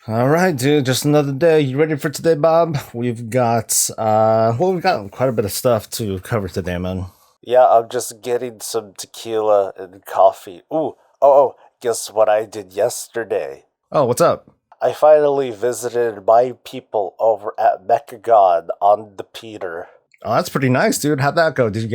All right, dude, just another day. You ready for today, Bob? We've got quite a bit of stuff to cover today, man. Yeah, I'm just getting some tequila and coffee. Guess what I did yesterday? Oh, what's up? I finally visited my people over at Mechagon on the Peter. Oh, that's pretty nice, dude. How'd that go? Did you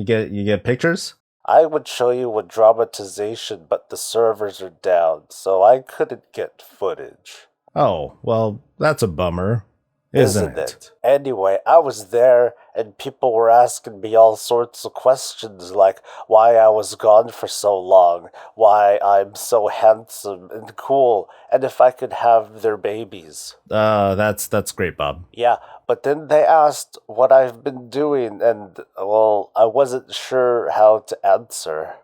get pictures? I would show you a dramatization, but the servers are down, so I couldn't get footage. Oh, well, that's a bummer, isn't Isn't it? it? Anyway, I was there and people were asking me all sorts of questions like why I was gone for so long, why I'm so handsome and cool, and if I could have their babies. That's great, Bob. Yeah, but then they asked what I've been doing, and well, I wasn't sure how to answer.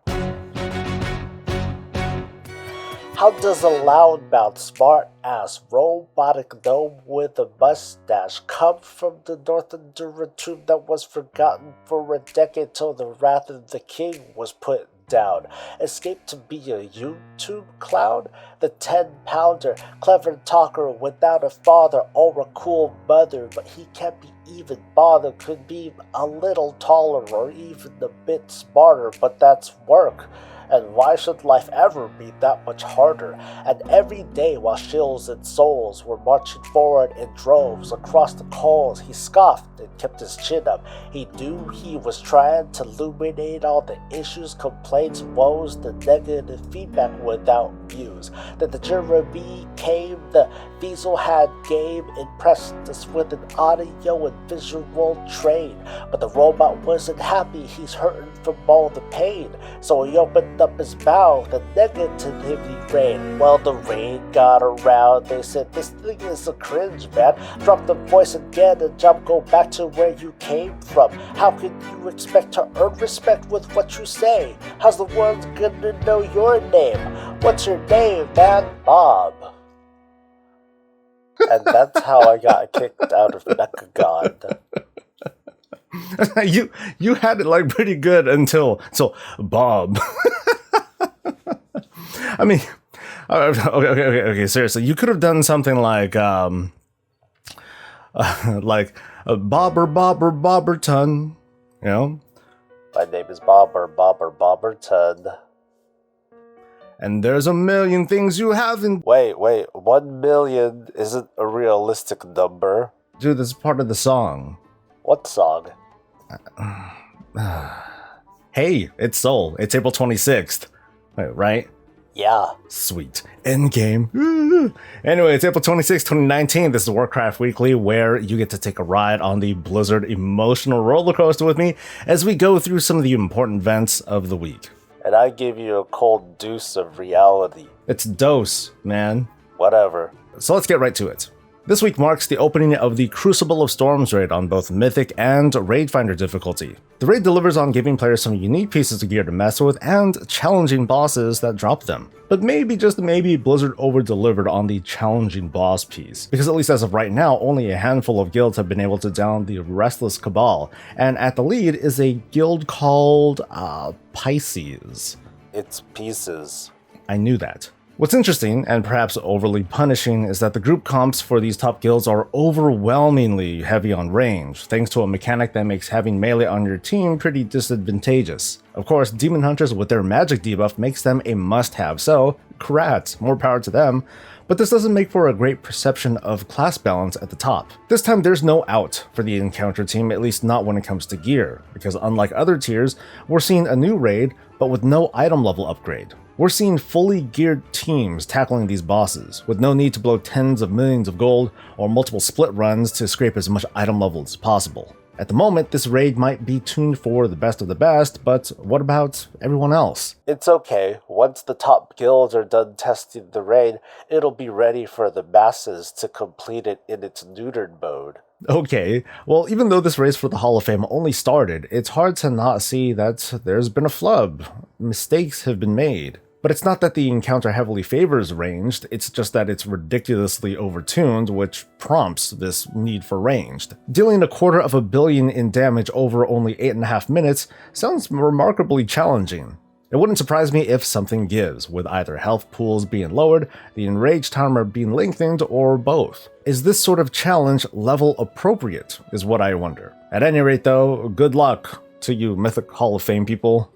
How does a loudmouth, smart-ass, robotic gnome with a mustache come from the north under a tomb that was forgotten for a decade till the wrath of the king was put down? Escape to be a YouTube clown? The 10-pounder, clever talker without a father or a cool mother, but he can't be even bothered, could be a little taller or even a bit smarter, but that's work. And why should life ever be that much harder? And every day while shills and souls were marching forward in droves across the coals, he scoffed and kept his chin up. He knew he was trying to illuminate all the issues, complaints, woes, the negative feedback without views. Then the Jeremy came, the Diesel had game, impressed us with an audio and visual train. But the robot wasn't happy, he's hurting from all the pain. So he opened up his mouth and negativity rain. Well, the rain got around, they said this thing is a cringe, man. Drop the voice again and jump, go back to where you came from. How can you expect to earn respect with what you say? How's the world gonna know your name? What's your name, man? Bob. And that's how I got kicked out of Mechagon. you had it like pretty good until Bob. I mean, okay. Seriously, you could have done something like Bobberton, you know. My name is Bobberton. And there's a million things you haven't. Wait, 1 million isn't a realistic number. Dude, this is part of the song. What song? Hey, it's Soul. It's April 26th. Wait, right? Yeah. Sweet. Endgame. Anyway, it's April 26th, 2019. This is Warcraft Weekly, where you get to take a ride on the Blizzard emotional roller coaster with me as we go through some of the important events of the week. And I give you a cold deuce of reality. It's dose, man. Whatever. So let's get right to it. This week marks the opening of the Crucible of Storms raid on both Mythic and Raid Finder difficulty. The raid delivers on giving players some unique pieces of gear to mess with and challenging bosses that drop them. But maybe, just maybe, Blizzard over-delivered on the challenging boss piece, because at least as of right now, only a handful of guilds have been able to down the Restless Cabal, and at the lead is a guild called Pisces. It's pieces. I knew that. What's interesting, and perhaps overly punishing, is that the group comps for these top guilds are overwhelmingly heavy on range, thanks to a mechanic that makes having melee on your team pretty disadvantageous. Of course, Demon Hunters with their magic debuff makes them a must-have, so congrats, more power to them, but this doesn't make for a great perception of class balance at the top. This time there's no out for the encounter team, at least not when it comes to gear, because unlike other tiers, we're seeing a new raid, but with no item level upgrade. We're seeing fully geared teams tackling these bosses, with no need to blow tens of millions of gold or multiple split runs to scrape as much item level as possible. At the moment, this raid might be tuned for the best of the best, but what about everyone else? It's okay. Once the top guilds are done testing the raid, it'll be ready for the masses to complete it in its neutered mode. Okay, well, even though this race for the Hall of Fame only started, it's hard to not see that there's been a flub. Mistakes have been made. But it's not that the encounter heavily favors ranged, it's just that it's ridiculously overtuned, which prompts this need for ranged. Dealing $250 million in damage over only 8.5 minutes sounds remarkably challenging. It wouldn't surprise me if something gives, with either health pools being lowered, the enrage timer being lengthened, or both. Is this sort of challenge level appropriate, is what I wonder. At any rate though, good luck to you Mythic Hall of Fame people.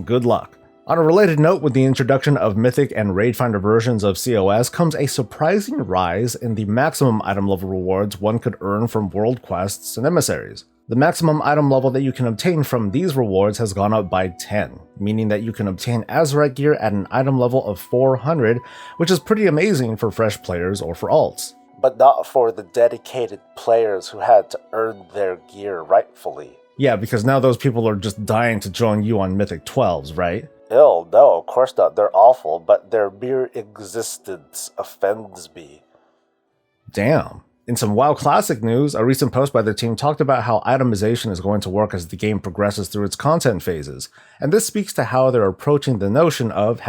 Good luck. On a related note, with the introduction of Mythic and Raid Finder versions of COS comes a surprising rise in the maximum item level rewards one could earn from world quests and emissaries. The maximum item level that you can obtain from these rewards has gone up by 10, meaning that you can obtain Azeroth gear at an item level of 400, which is pretty amazing for fresh players or for alts. But not for the dedicated players who had to earn their gear rightfully. Yeah, because now those people are just dying to join you on Mythic 12s, right? Ew, no, of course not. They're awful, but their mere existence offends me. Damn. In some WoW Classic news, a recent post by their team talked about how itemization is going to work as the game progresses through its content phases, and this speaks to how they're approaching the notion of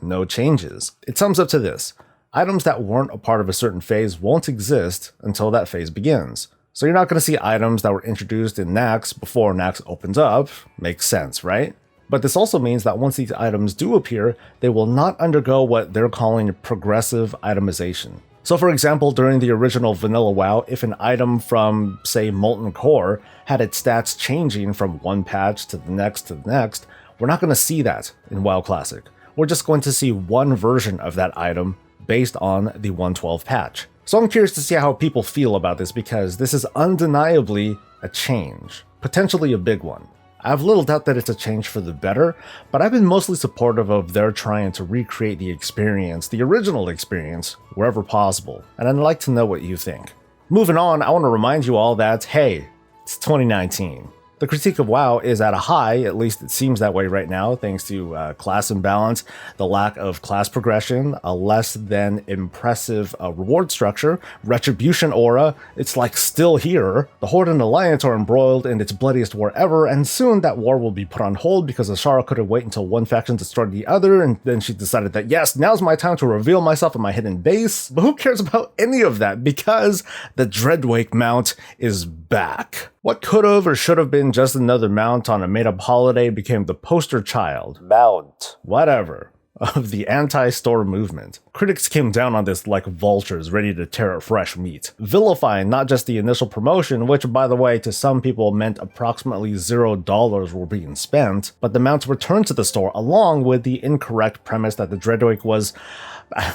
#no changes. It sums up to this: items that weren't a part of a certain phase won't exist until that phase begins. So you're not going to see items that were introduced in Naxx before Naxx opens up. Makes sense, right? But this also means that once these items do appear, they will not undergo what they're calling progressive itemization. So for example, during the original vanilla WoW, if an item from, say, Molten Core had its stats changing from one patch to the next, we're not going to see that in WoW Classic. We're just going to see one version of that item based on the 112 patch. So I'm curious to see how people feel about this, because this is undeniably a change, potentially a big one. I have little doubt that it's a change for the better, but I've been mostly supportive of their trying to recreate the experience, the original experience, wherever possible, and I'd like to know what you think. Moving on, I want to remind you all that, hey, it's 2019. The critique of WoW is at a high, at least it seems that way right now, thanks to class imbalance, the lack of class progression, a less than impressive reward structure, retribution aura, it's like still here. The Horde and Alliance are embroiled in its bloodiest war ever, and soon that war will be put on hold because Azshara couldn't wait until one faction destroyed the other, and then she decided that yes, now's my time to reveal myself in my hidden base. But who cares about any of that, because the Dreadwake mount is back. What could have or should have been just another mount on a made-up holiday became the poster child. Mount. Whatever. Of the anti-store movement. Critics came down on this like vultures ready to tear at fresh meat, vilifying not just the initial promotion, which by the way to some people meant approximately $0 were being spent, but the mounts returned to the store along with the incorrect premise that the Dreadwake was...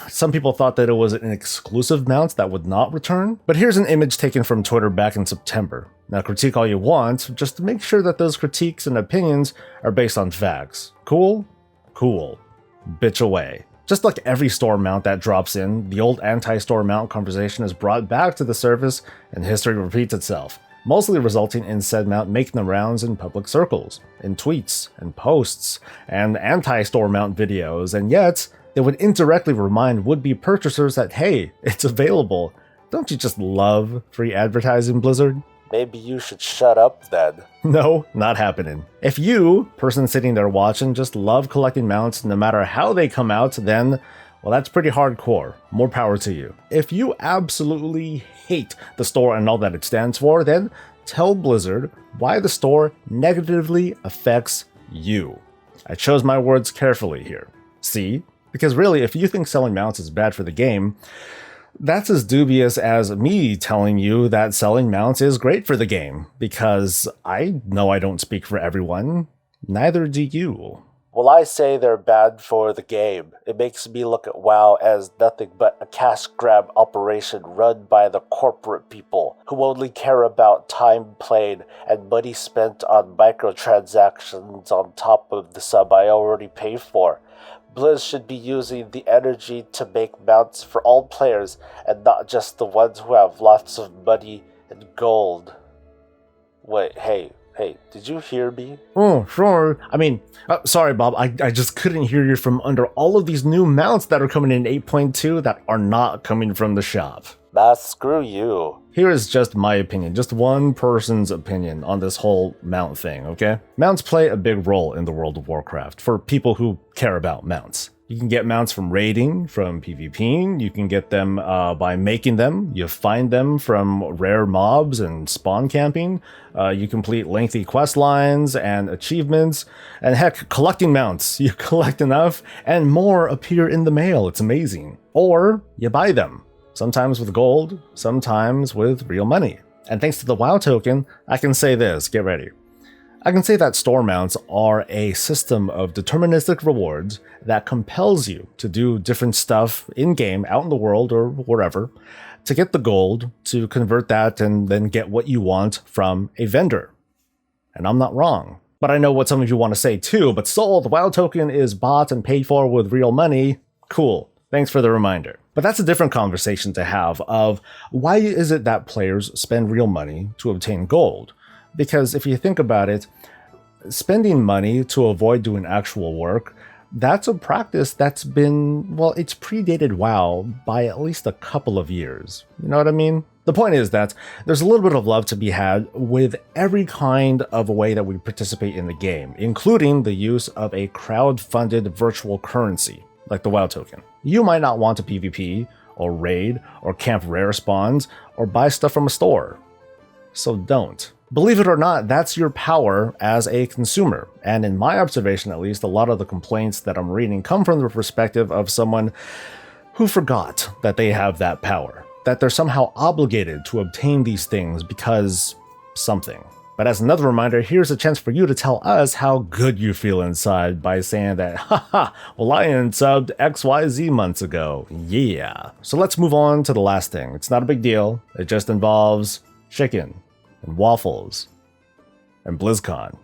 Some people thought that it was an exclusive mount that would not return, but here's an image taken from Twitter back in September. Now critique all you want, just to make sure that those critiques and opinions are based on facts. Cool? Cool. Bitch away. Just like every store mount that drops in, the old anti-store mount conversation is brought back to the surface and history repeats itself, mostly resulting in said mount making the rounds in public circles, in tweets, and posts, and anti-store mount videos, and yet they would indirectly remind would-be purchasers that hey, it's available. Don't you just love free advertising, Blizzard? Maybe you should shut up then. No, not happening. If you, person sitting there watching, just love collecting mounts no matter how they come out, then, well, that's pretty hardcore. More power to you. If you absolutely hate the store and all that it stands for, then tell Blizzard why the store negatively affects you. I chose my words carefully here. See? Because really, if you think selling mounts is bad for the game, that's as dubious as me telling you that selling mounts is great for the game, because I know I don't speak for everyone. Neither do you. Well, I say they're bad for the game. It makes me look at WoW as nothing but a cash grab operation run by the corporate people who only care about time played and money spent on microtransactions on top of the sub I already pay for. Blizz should be using the energy to make mounts for all players and not just the ones who have lots of money and gold. Wait, hey, did you hear me? Oh, sure. I mean, sorry, Bob, I just couldn't hear you from under all of these new mounts that are coming in 8.2 that are not coming from the shop. Screw you. Here is just my opinion, just one person's opinion on this whole mount thing, okay? Mounts play a big role in the world of Warcraft for people who care about mounts. You can get mounts from raiding, from PvPing. You can get them by making them. You find them from rare mobs and spawn camping. You complete lengthy quest lines and achievements. And heck, collecting mounts. You collect enough and more appear in the mail. It's amazing. Or you buy them. Sometimes with gold, sometimes with real money. And thanks to the WoW token, I can say this. Get ready. I can say that store mounts are a system of deterministic rewards that compels you to do different stuff in-game, out in the world, or wherever, to get the gold, to convert that, and then get what you want from a vendor. And I'm not wrong. But I know what some of you want to say too, but Soul, the WoW token is bought and paid for with real money. Cool. Thanks for the reminder. But that's a different conversation to have of why is it that players spend real money to obtain gold? Because if you think about it, spending money to avoid doing actual work, that's a practice that's been, well, it's predated WoW by at least a couple of years. You know what I mean? The point is that there's a little bit of love to be had with every kind of a way that we participate in the game, including the use of a crowd-funded virtual currency, like the WoW token. You might not want to PvP, or raid, or camp rare spawns, or buy stuff from a store. So don't. Believe it or not, that's your power as a consumer. And in my observation, at least, a lot of the complaints that I'm reading come from the perspective of someone who forgot that they have that power, that they're somehow obligated to obtain these things because something. But as another reminder, here's a chance for you to tell us how good you feel inside by saying that, haha, well, I unsubbed XYZ months ago. Yeah. So let's move on to the last thing. It's not a big deal. It just involves chicken and waffles and BlizzCon.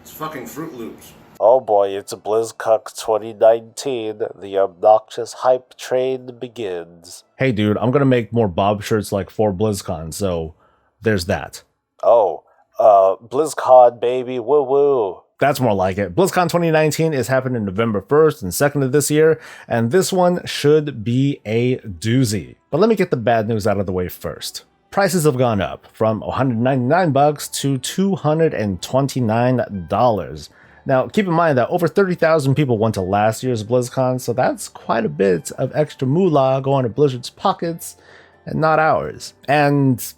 It's fucking Fruit Loops. Oh boy, it's BlizzCon 2019. The obnoxious hype train begins. Hey dude, I'm gonna make more Bob shirts like for BlizzCon, so there's that. Oh, BlizzCon baby, woo woo. That's more like it. BlizzCon 2019 is happening November 1st and 2nd of this year, and this one should be a doozy. But let me get the bad news out of the way first. Prices have gone up from $199 to $229. Now, keep in mind that over 30,000 people went to last year's BlizzCon, so that's quite a bit of extra moolah going to Blizzard's pockets and not ours. And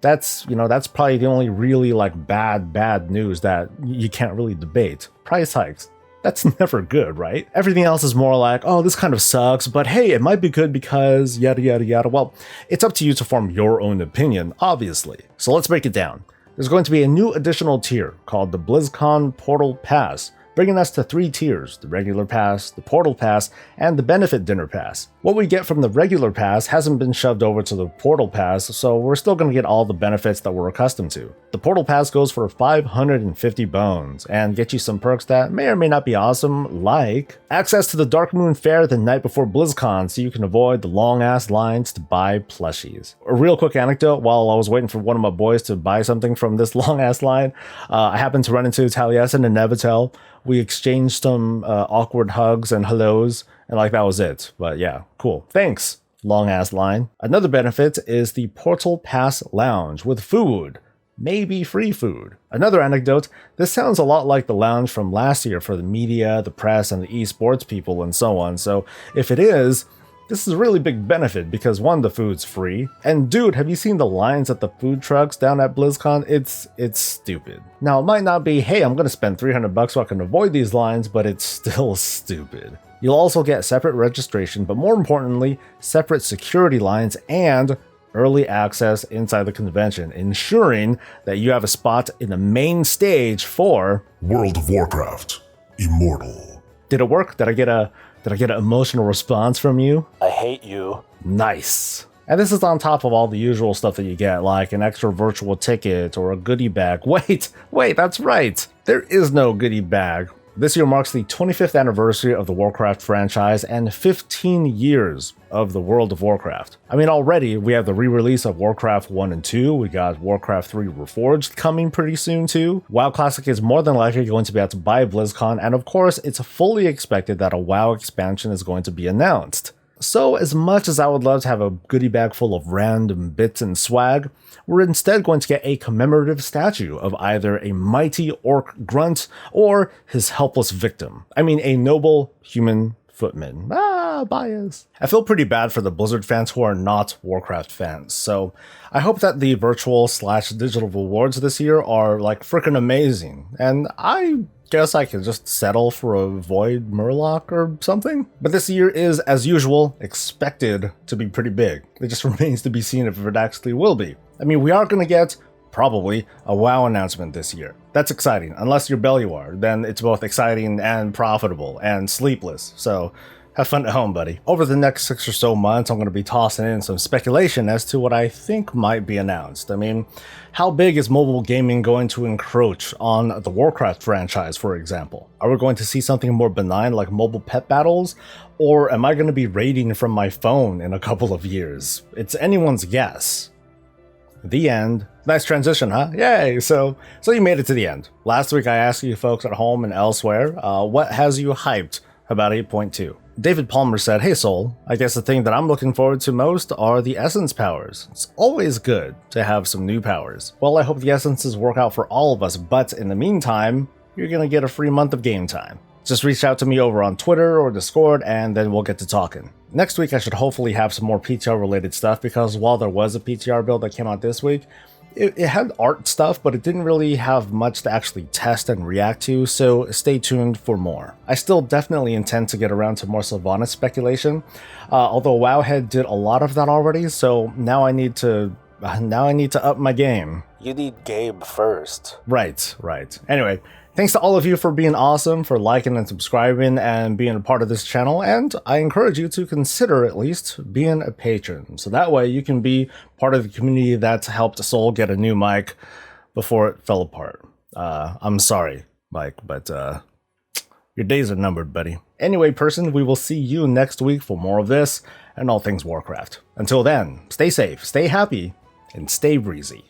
that's probably the only really bad news that you can't really debate. Price hikes. That's never good, right? Everything else is more like, oh, this kind of sucks, but hey, it might be good because yada yada yada. Well, it's up to you to form your own opinion, obviously. So let's break it down. There's going to be a new additional tier called the Blizzcon Portal Pass, bringing us to 3 tiers: the regular pass, the portal pass, and the benefit dinner pass. What we get from the regular pass hasn't been shoved over to the portal pass, so we're still going to get all the benefits that we're accustomed to. The portal pass goes for 550 bones, and get you some perks that may or may not be awesome, like access to the Dark Moon Fair the night before BlizzCon so you can avoid the long-ass lines to buy plushies. A real quick anecdote, while I was waiting for one of my boys to buy something from this long-ass line, I happened to run into Taliesin and Nevitel. We exchanged some awkward hugs and hellos, and that was it. But yeah, cool. Thanks, long-ass line. Another benefit is the Portal Pass Lounge with food. Maybe free food. Another anecdote, this sounds a lot like the lounge from last year for the media, the press, and the esports people and so on. So if it is, this is a really big benefit because 1, the food's free, and dude, have you seen the lines at the food trucks down at BlizzCon? It's stupid. Now, it might not be, hey, I'm gonna spend $300 so I can avoid these lines, but it's still stupid. You'll also get separate registration, but more importantly, separate security lines and early access inside the convention, ensuring that you have a spot in the main stage for World of Warcraft, Immortal. Did it work? Did I get an emotional response from you? I hate you. Nice. And this is on top of all the usual stuff that you get, like an extra virtual ticket or a goodie bag. Wait, that's right. There is no goodie bag. This year marks the 25th anniversary of the Warcraft franchise and 15 years of the World of Warcraft. I mean, already we have the re-release of Warcraft 1 and 2, we got Warcraft 3 Reforged coming pretty soon too. WoW Classic is more than likely going to be out to buy BlizzCon, and of course, it's fully expected that a WoW expansion is going to be announced. So as much as I would love to have a goodie bag full of random bits and swag, we're instead going to get a commemorative statue of either a mighty orc grunt or his helpless victim. I mean, a noble human Footman. Bias. I feel pretty bad for the Blizzard fans who are not Warcraft fans, so I hope that the virtual/digital rewards this year are like freaking amazing, and I guess I could just settle for a Void Murloc or something. But this year is, as usual, expected to be pretty big. It just remains to be seen if it actually will be. I mean, we are going to get probably a WoW announcement this year. That's exciting. Unless you're Belluar, then it's both exciting and profitable and sleepless. So have fun at home, buddy. Over the next 6 or so months, I'm going to be tossing in some speculation as to what I think might be announced. I mean, how big is mobile gaming going to encroach on the Warcraft franchise, for example? Are we going to see something more benign like mobile pet battles? Or am I going to be raiding from my phone in a couple of years? It's anyone's guess. The end. Nice transition, huh? Yay! So you made it to the end. Last week I asked you folks at home and elsewhere, what has you hyped about 8.2? David Palmer said, "Hey Soul, I guess the thing that I'm looking forward to most are the Essence powers. It's always good to have some new powers. Well, I hope the Essences work out for all of us, but in the meantime, you're gonna get a free month of game time. Just reach out to me over on Twitter or Discord and then we'll get to talking." Next week I should hopefully have some more PTR related stuff, because while there was a PTR build that came out this week, it had art stuff, but it didn't really have much to actually test and react to, so stay tuned for more. I still definitely intend to get around to more Sylvanas speculation, although Wowhead did a lot of that already, so now I need to up my game. You need game first. Right. Anyway, thanks to all of you for being awesome, for liking and subscribing and being a part of this channel, and I encourage you to consider at least being a patron, so that way you can be part of the community that helped Soul get a new mic before it fell apart. I'm sorry, Mike, but your days are numbered, buddy. Anyway, person, we will see you next week for more of this and all things Warcraft. Until then, stay safe, stay happy, and stay breezy.